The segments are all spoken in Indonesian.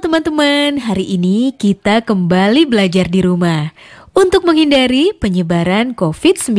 Halo teman-teman, hari ini kita kembali belajar di rumah untuk menghindari penyebaran COVID-19.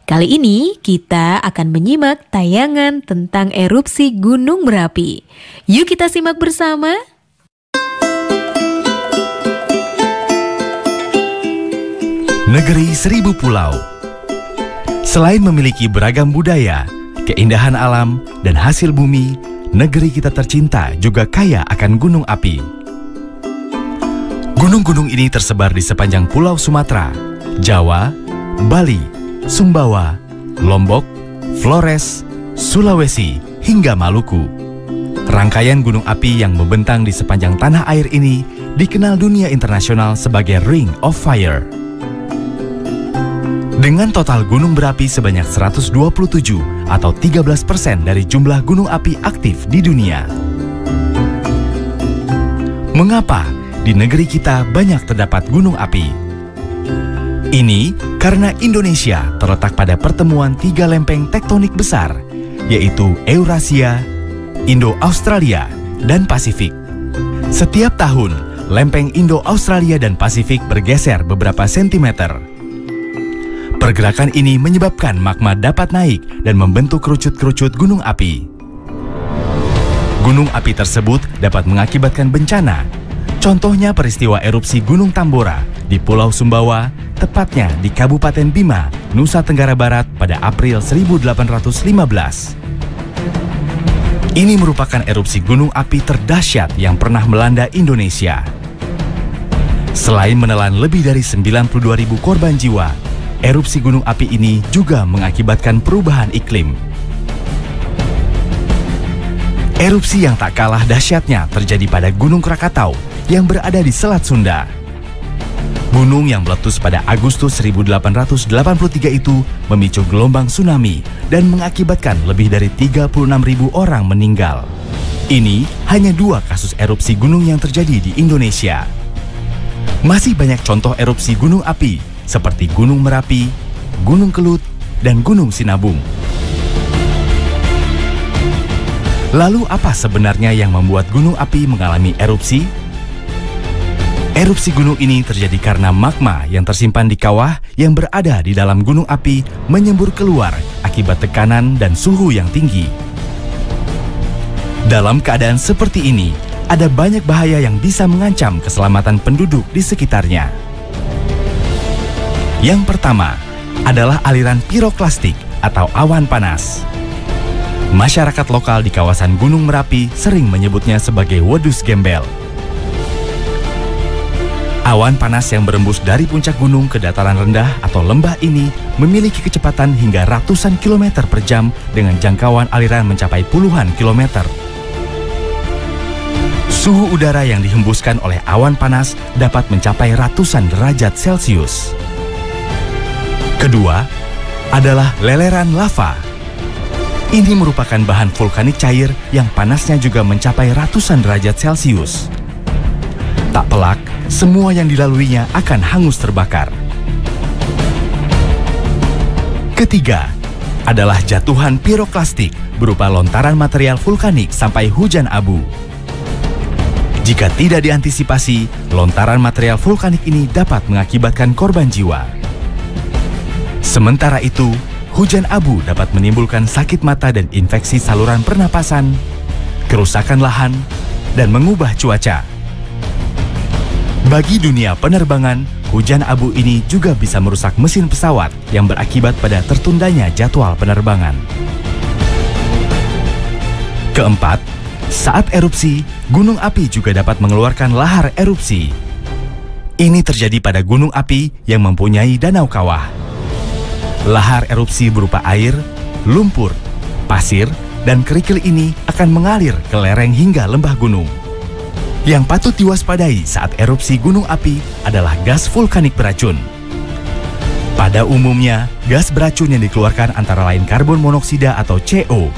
Kali ini kita akan menyimak tayangan tentang erupsi Gunung Merapi. Yuk kita simak bersama. Negeri Seribu Pulau. Selain memiliki beragam budaya, keindahan alam, dan hasil bumi, negeri kita tercinta juga kaya akan gunung api. Gunung-gunung ini tersebar di sepanjang Pulau Sumatera, Jawa, Bali, Sumbawa, Lombok, Flores, Sulawesi, hingga Maluku. Rangkaian gunung api yang membentang di sepanjang tanah air ini dikenal dunia internasional sebagai Ring of Fire. Dengan total gunung berapi sebanyak 127 atau 13% dari jumlah gunung api aktif di dunia. Mengapa di negeri kita banyak terdapat gunung api? Ini karena Indonesia terletak pada pertemuan tiga lempeng tektonik besar, yaitu Eurasia, Indo-Australia, dan Pasifik. Setiap tahun, lempeng Indo-Australia dan Pasifik bergeser beberapa sentimeter. Pergerakan ini menyebabkan magma dapat naik dan membentuk kerucut-kerucut gunung api. Gunung api tersebut dapat mengakibatkan bencana. Contohnya peristiwa erupsi Gunung Tambora di Pulau Sumbawa, tepatnya di Kabupaten Bima, Nusa Tenggara Barat pada April 1815. Ini merupakan erupsi gunung api terdahsyat yang pernah melanda Indonesia. Selain menelan lebih dari 92.000 korban jiwa, erupsi gunung api ini juga mengakibatkan perubahan iklim. Erupsi yang tak kalah dahsyatnya terjadi pada Gunung Krakatau yang berada di Selat Sunda. Gunung yang meletus pada Agustus 1883 itu memicu gelombang tsunami dan mengakibatkan lebih dari 36.000 orang meninggal. Ini hanya 2 kasus erupsi gunung yang terjadi di Indonesia. Masih banyak contoh erupsi gunung api seperti Gunung Merapi, Gunung Kelut, dan Gunung Sinabung. Lalu apa sebenarnya yang membuat gunung api mengalami erupsi? Erupsi gunung ini terjadi karena magma yang tersimpan di kawah yang berada di dalam gunung api menyembur keluar akibat tekanan dan suhu yang tinggi. Dalam keadaan seperti ini, ada banyak bahaya yang bisa mengancam keselamatan penduduk di sekitarnya. Yang pertama adalah aliran piroklastik atau awan panas. Masyarakat lokal di kawasan Gunung Merapi sering menyebutnya sebagai wedus gembel. Awan panas yang berembus dari puncak gunung ke dataran rendah atau lembah ini memiliki kecepatan hingga ratusan kilometer per jam dengan jangkauan aliran mencapai puluhan kilometer. Suhu udara yang dihembuskan oleh awan panas dapat mencapai ratusan derajat Celcius. Kedua adalah leleran lava. Ini merupakan bahan vulkanik cair yang panasnya juga mencapai ratusan derajat Celcius. Tak pelak, semua yang dilaluinya akan hangus terbakar. Ketiga adalah jatuhan piroklastik berupa lontaran material vulkanik sampai hujan abu. Jika tidak diantisipasi, lontaran material vulkanik ini dapat mengakibatkan korban jiwa. Sementara itu, hujan abu dapat menimbulkan sakit mata dan infeksi saluran pernapasan, kerusakan lahan, dan mengubah cuaca. Bagi dunia penerbangan, hujan abu ini juga bisa merusak mesin pesawat yang berakibat pada tertundanya jadwal penerbangan. Keempat, saat erupsi, gunung api juga dapat mengeluarkan lahar erupsi. Ini terjadi pada gunung api yang mempunyai danau kawah. Lahar erupsi berupa air, lumpur, pasir, dan kerikil ini akan mengalir ke lereng hingga lembah gunung. Yang patut diwaspadai saat erupsi gunung api adalah gas vulkanik beracun. Pada umumnya, gas beracun yang dikeluarkan antara lain karbon monoksida atau CO,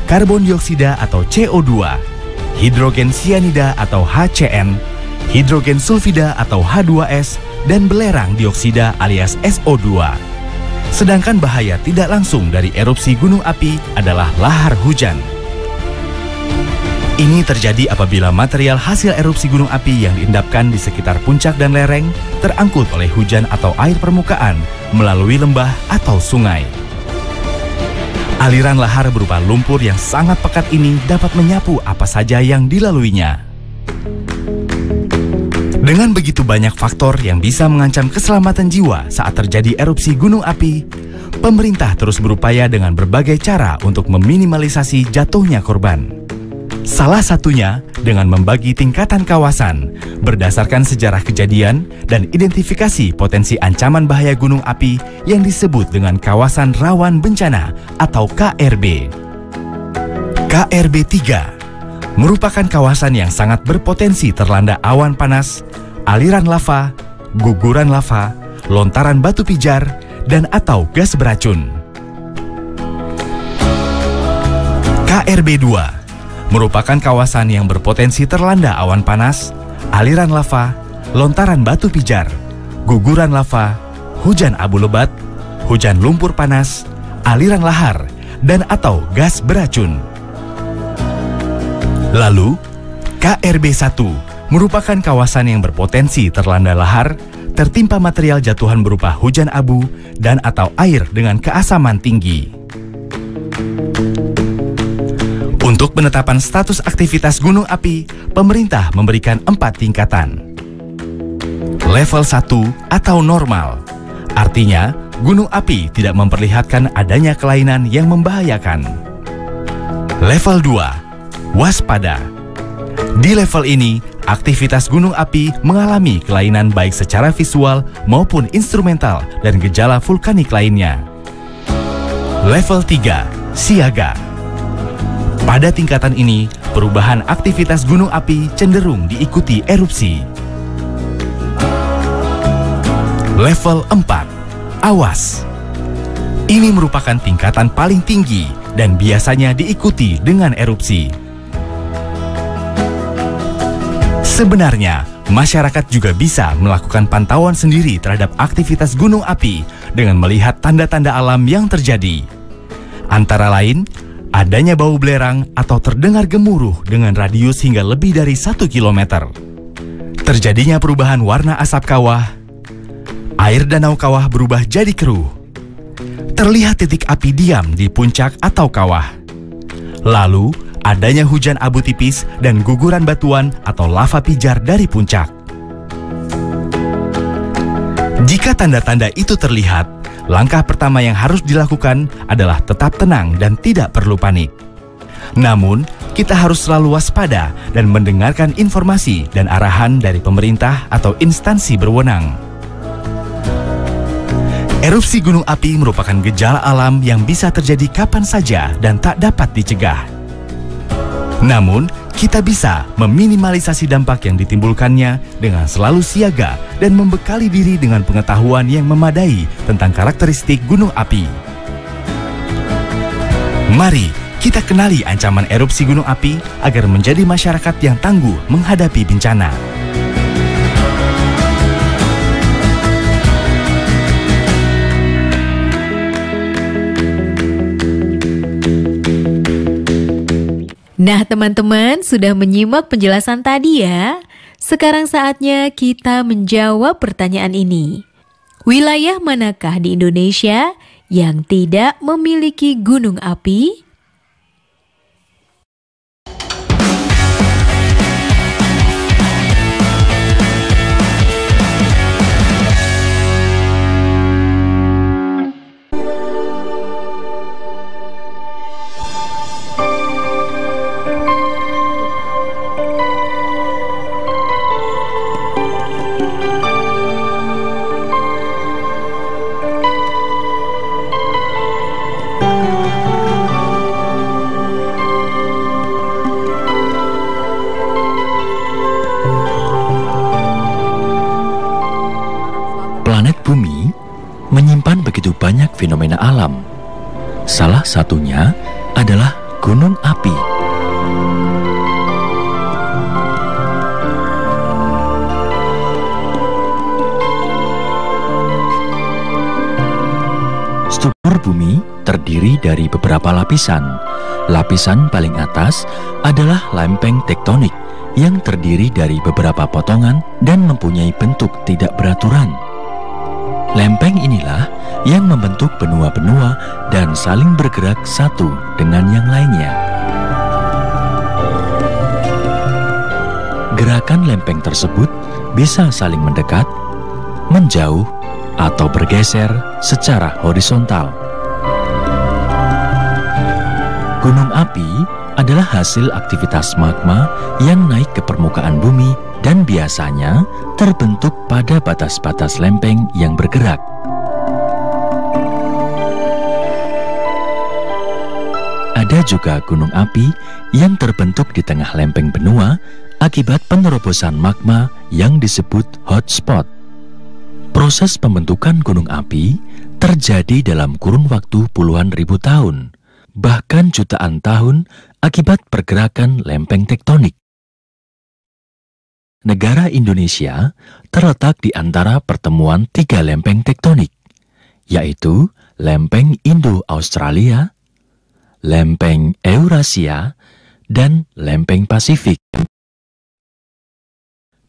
karbon dioksida atau CO2, hidrogen sianida atau HCN, hidrogen sulfida atau H2S, dan belerang dioksida alias SO2. Sedangkan bahaya tidak langsung dari erupsi gunung api adalah lahar hujan. Ini terjadi apabila material hasil erupsi gunung api yang diendapkan di sekitar puncak dan lereng terangkut oleh hujan atau air permukaan melalui lembah atau sungai. Aliran lahar berupa lumpur yang sangat pekat ini dapat menyapu apa saja yang dilaluinya. Dengan begitu banyak faktor yang bisa mengancam keselamatan jiwa saat terjadi erupsi gunung api, pemerintah terus berupaya dengan berbagai cara untuk meminimalisasi jatuhnya korban. Salah satunya dengan membagi tingkatan kawasan berdasarkan sejarah kejadian dan identifikasi potensi ancaman bahaya gunung api yang disebut dengan kawasan rawan bencana atau KRB. KRB 3 merupakan kawasan yang sangat berpotensi terlanda awan panas, aliran lava, guguran lava, lontaran batu pijar, dan atau gas beracun. KRB 2 merupakan kawasan yang berpotensi terlanda awan panas, aliran lava, lontaran batu pijar, guguran lava, hujan abu lebat, hujan lumpur panas, aliran lahar, dan atau gas beracun. Lalu, KRB 1 merupakan kawasan yang berpotensi terlanda lahar, tertimpa material jatuhan berupa hujan abu, dan atau air dengan keasaman tinggi. Untuk penetapan status aktivitas gunung api, pemerintah memberikan 4 tingkatan. Level 1 atau normal, artinya gunung api tidak memperlihatkan adanya kelainan yang membahayakan. Level 2, waspada. Di level ini, aktivitas gunung api mengalami kelainan baik secara visual maupun instrumental dan gejala vulkanik lainnya. Level 3, siaga. Pada tingkatan ini, perubahan aktivitas gunung api cenderung diikuti erupsi. Level 4, awas. Ini merupakan tingkatan paling tinggi dan biasanya diikuti dengan erupsi. Sebenarnya, masyarakat juga bisa melakukan pantauan sendiri terhadap aktivitas gunung api dengan melihat tanda-tanda alam yang terjadi. Antara lain, adanya bau belerang atau terdengar gemuruh dengan radius hingga lebih dari 1 km. Terjadinya perubahan warna asap kawah, air danau kawah berubah jadi keruh. Terlihat titik api diam di puncak atau kawah. Lalu, adanya hujan abu tipis dan guguran batuan atau lava pijar dari puncak. Jika tanda-tanda itu terlihat, langkah pertama yang harus dilakukan adalah tetap tenang dan tidak perlu panik. Namun, kita harus selalu waspada dan mendengarkan informasi dan arahan dari pemerintah atau instansi berwenang. Erupsi gunung api merupakan gejala alam yang bisa terjadi kapan saja dan tak dapat dicegah. Namun, kita bisa meminimalisasi dampak yang ditimbulkannya dengan selalu siaga dan membekali diri dengan pengetahuan yang memadai tentang karakteristik gunung api. Mari kita kenali ancaman erupsi gunung api agar menjadi masyarakat yang tangguh menghadapi bencana. Nah, teman-teman sudah menyimak penjelasan tadi ya. Sekarang saatnya kita menjawab pertanyaan ini. Wilayah manakah di Indonesia yang tidak memiliki gunung api? Planet Bumi menyimpan begitu banyak fenomena alam. Salah satunya adalah gunung api. Struktur Bumi terdiri dari beberapa lapisan. Lapisan paling atas adalah lempeng tektonik yang terdiri dari beberapa potongan dan mempunyai bentuk tidak beraturan. Lempeng inilah yang membentuk benua-benua dan saling bergerak satu dengan yang lainnya. Gerakan lempeng tersebut bisa saling mendekat, menjauh, atau bergeser secara horizontal. Gunung api adalah hasil aktivitas magma yang naik ke permukaan bumi dan biasanya terbentuk pada batas-batas lempeng yang bergerak. Ada juga gunung api yang terbentuk di tengah lempeng benua akibat penerobosan magma yang disebut hotspot. Proses pembentukan gunung api terjadi dalam kurun waktu puluhan ribu tahun, bahkan jutaan tahun akibat pergerakan lempeng tektonik. Negara Indonesia terletak di antara pertemuan 3 lempeng tektonik, yaitu lempeng Indo-Australia, lempeng Eurasia, dan lempeng Pasifik.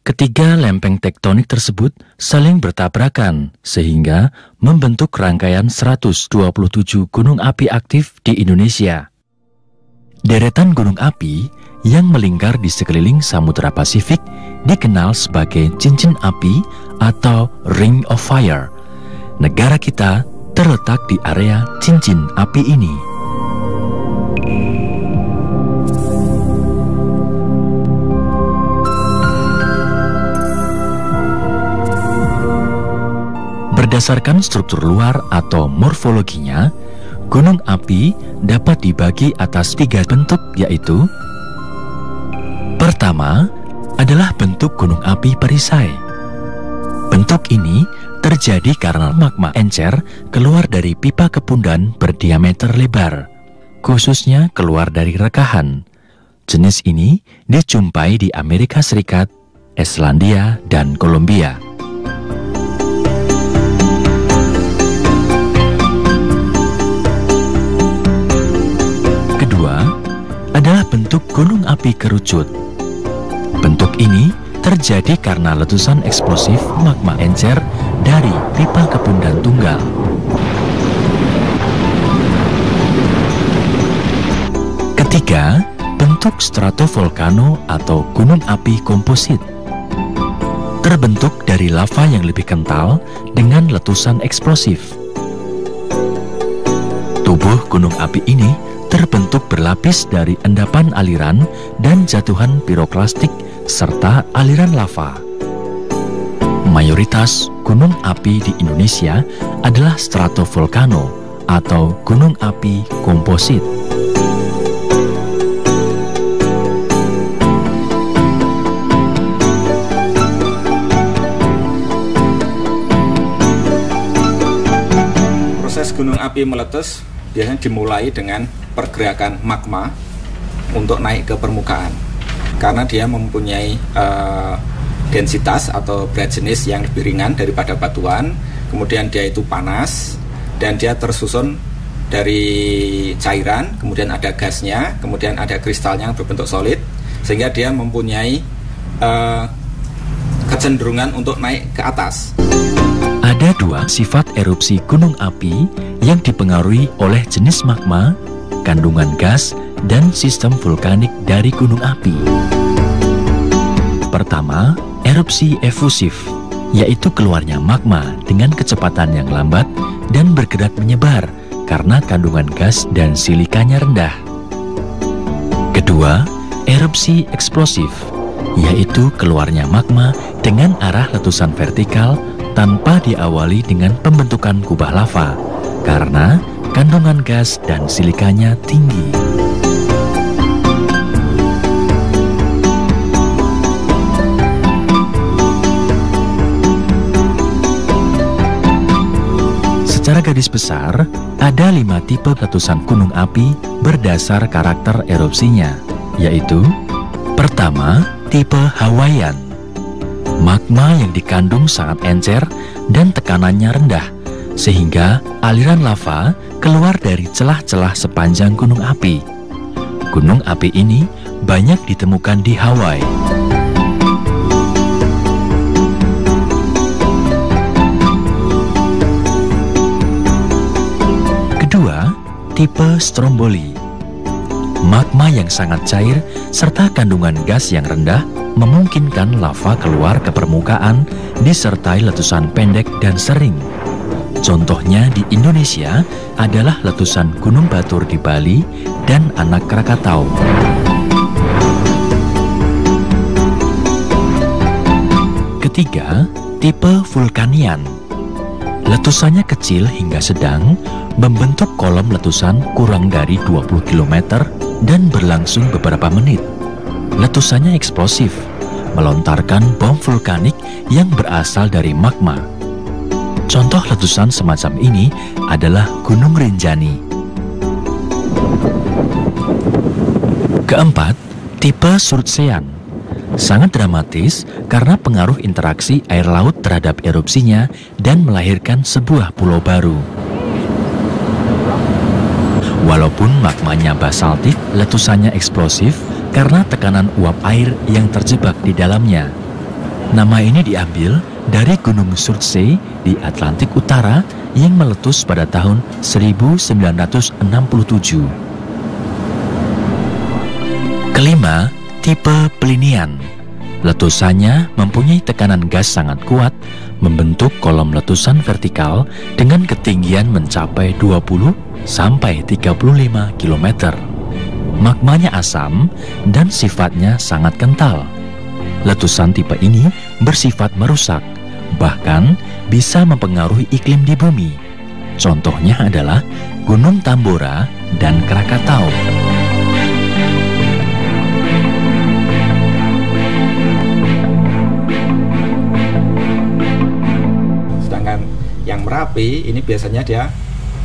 Ketiga lempeng tektonik tersebut saling bertabrakan sehingga membentuk rangkaian 127 gunung api aktif di Indonesia. Deretan gunung api yang melingkar di sekeliling Samudra Pasifik dikenal sebagai cincin api atau Ring of Fire. Negara kita terletak di area cincin api ini. Berdasarkan struktur luar atau morfologinya, gunung api dapat dibagi atas 3 bentuk, yaitu: pertama adalah bentuk gunung api perisai. Bentuk ini terjadi karena magma encer keluar dari pipa kepundan berdiameter lebar, khususnya keluar dari rekahan. Jenis ini dijumpai di Amerika Serikat, Islandia, dan Kolombia. Adalah bentuk gunung api kerucut. Bentuk ini terjadi karena letusan eksplosif magma encer dari pipa kepundan tunggal. Ketiga, bentuk stratovolcano atau gunung api komposit. Terbentuk dari lava yang lebih kental dengan letusan eksplosif. Tubuh gunung api ini terbentuk berlapis dari endapan aliran dan jatuhan piroklastik serta aliran lava. Mayoritas gunung api di Indonesia adalah stratovolcano atau gunung api komposit. Proses gunung api meletus biasanya dimulai dengan pergerakan magma untuk naik ke permukaan, karena dia mempunyai densitas atau berat jenis yang lebih ringan daripada batuan. Kemudian dia itu panas dan dia tersusun dari cairan, kemudian ada gasnya, kemudian ada kristalnya yang berbentuk solid, sehingga dia mempunyai kecenderungan untuk naik ke atas. Ada 2 sifat erupsi gunung api yang dipengaruhi oleh jenis magma, kandungan gas, dan sistem vulkanik dari gunung api. Pertama, erupsi efusif, yaitu keluarnya magma dengan kecepatan yang lambat dan bergerak menyebar karena kandungan gas dan silikanya rendah. Kedua, erupsi eksplosif, yaitu keluarnya magma dengan arah letusan vertikal tanpa diawali dengan pembentukan kubah lava, karena kandungan gas dan silikanya tinggi. Secara garis besar, ada 5 tipe letusan gunung api berdasar karakter erupsinya, yaitu: pertama, tipe Hawaiian. Magma yang dikandung sangat encer dan tekanannya rendah, sehingga aliran lava keluar dari celah-celah sepanjang gunung api. Gunung api ini banyak ditemukan di Hawaii. Kedua, tipe Stromboli. Magma yang sangat cair serta kandungan gas yang rendah memungkinkan lava keluar ke permukaan disertai letusan pendek dan sering. Contohnya di Indonesia adalah letusan Gunung Batur di Bali dan Anak Krakatau. Ketiga, tipe Vulkanian. Letusannya kecil hingga sedang, membentuk kolom letusan kurang dari 20 km dan berlangsung beberapa menit. Letusannya eksplosif, melontarkan bom vulkanik yang berasal dari magma. Contoh letusan semacam ini adalah Gunung Rinjani. Keempat, tipe Surtsean. Sangat dramatis karena pengaruh interaksi air laut terhadap erupsinya dan melahirkan sebuah pulau baru. Walaupun magmanya basaltik, letusannya eksplosif karena tekanan uap air yang terjebak di dalamnya. Nama ini diambil dari Gunung Surtsey di Atlantik Utara yang meletus pada tahun 1967. Kelima, tipe Plinian. Letusannya mempunyai tekanan gas sangat kuat, membentuk kolom letusan vertikal dengan ketinggian mencapai 20 sampai 35 km. Magmanya asam dan sifatnya sangat kental. Letusan tipe ini bersifat merusak, bahkan bisa mempengaruhi iklim di bumi. Contohnya adalah Gunung Tambora dan Krakatau. Sedangkan yang Merapi ini biasanya dia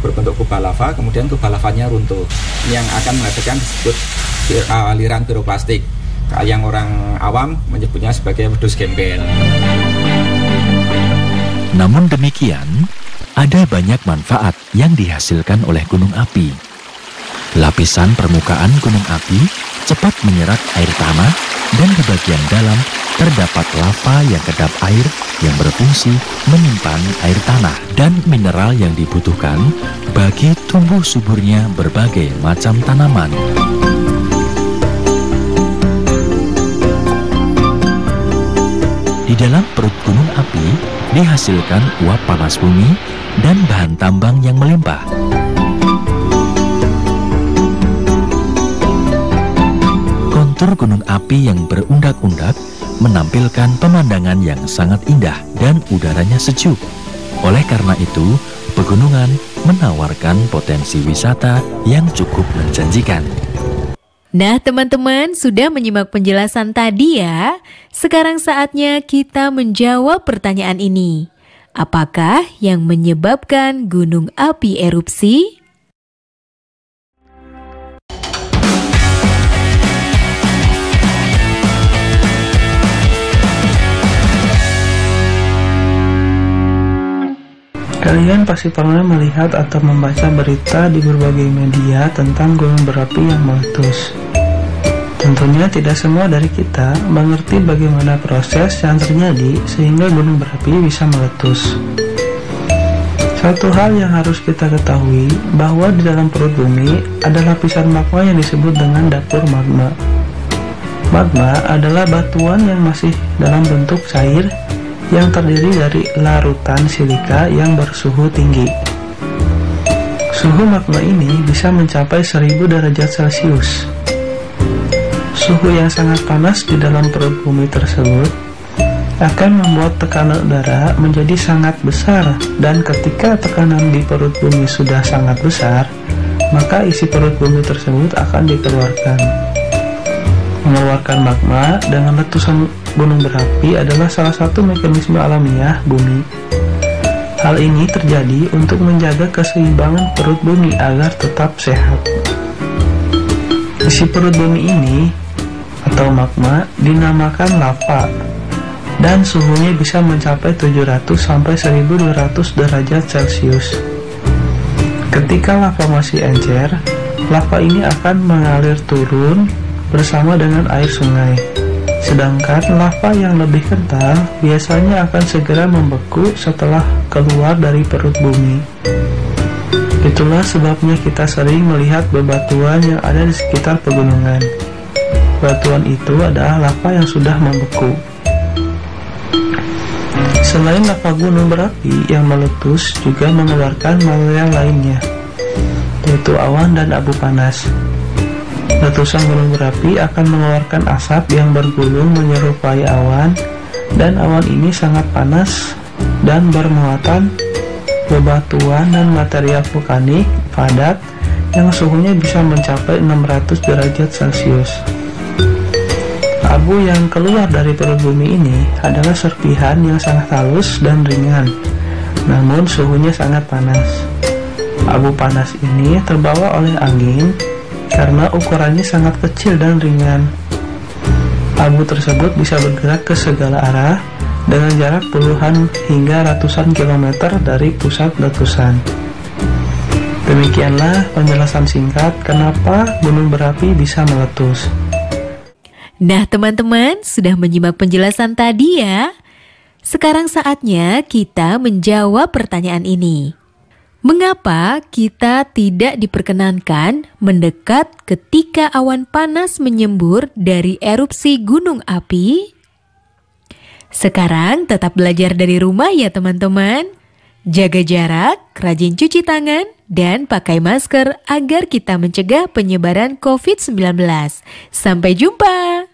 berbentuk kubah lava, kemudian kubah lavanya runtuh. Ini yang akan menghasilkan disebut aliran piroklastik. Yang orang awam menyebutnya sebagai wedus gembel. Namun demikian, ada banyak manfaat yang dihasilkan oleh gunung api. Lapisan permukaan gunung api cepat menyerap air tanah dan di bagian dalam terdapat lava yang kedap air yang berfungsi menyimpan air tanah dan mineral yang dibutuhkan bagi tumbuh suburnya berbagai macam tanaman. Di dalam perut gunung api dihasilkan uap panas bumi dan bahan tambang yang melimpah. Kontur gunung api yang berundak-undak menampilkan pemandangan yang sangat indah dan udaranya sejuk. Oleh karena itu, pegunungan menawarkan potensi wisata yang cukup menjanjikan. Nah teman-teman, sudah menyimak penjelasan tadi ya. Sekarang saatnya kita menjawab pertanyaan ini. Apakah yang menyebabkan gunung api erupsi? Kalian pasti pernah melihat atau membaca berita di berbagai media tentang gunung berapi yang meletus. Tentunya tidak semua dari kita mengerti bagaimana proses yang terjadi sehingga gunung berapi bisa meletus. Satu hal yang harus kita ketahui bahwa di dalam perut bumi ada lapisan magma yang disebut dengan dapur magma. Magma adalah batuan yang masih dalam bentuk cair yang terdiri dari larutan silika yang bersuhu tinggi. Suhu magma ini bisa mencapai 1000 derajat Celcius. Suhu yang sangat panas di dalam perut bumi tersebut akan membuat tekanan udara menjadi sangat besar, dan ketika tekanan di perut bumi sudah sangat besar, maka isi perut bumi tersebut akan dikeluarkan. Mengeluarkan magma dengan letusan gunung berapi adalah salah satu mekanisme alamiah bumi. Hal ini terjadi untuk menjaga keseimbangan perut bumi agar tetap sehat. Isi perut bumi ini atau magma dinamakan lava. dan suhunya bisa mencapai 700 sampai 1200 derajat Celcius. Ketika lava masih encer, lava ini akan mengalir turun bersama dengan air sungai. Sedangkan lava yang lebih kental biasanya akan segera membeku setelah keluar dari perut bumi. Itulah sebabnya kita sering melihat bebatuan yang ada di sekitar pegunungan. Batuan itu adalah lava yang sudah membeku. Selain lava gunung berapi yang meletus juga mengeluarkan material lainnya, yaitu awan dan abu panas. Letusan gunung berapi akan mengeluarkan asap yang bergulung menyerupai awan, dan awan ini sangat panas dan bermuatan bebatuan dan material vulkanik padat yang suhunya bisa mencapai 600 derajat Celcius. Abu yang keluar dari perut bumi ini adalah serpihan yang sangat halus dan ringan, namun suhunya sangat panas. Abu panas ini terbawa oleh angin karena ukurannya sangat kecil dan ringan. Abu tersebut bisa bergerak ke segala arah dengan jarak puluhan hingga ratusan kilometer dari pusat letusan. Demikianlah penjelasan singkat kenapa gunung berapi bisa meletus. Nah teman-teman, sudah menyimak penjelasan tadi ya? Sekarang saatnya kita menjawab pertanyaan ini. Mengapa kita tidak diperkenankan mendekat ketika awan panas menyembur dari erupsi gunung api? Sekarang tetap belajar dari rumah ya teman-teman. Jaga jarak, rajin cuci tangan, dan pakai masker agar kita mencegah penyebaran COVID-19. Sampai jumpa!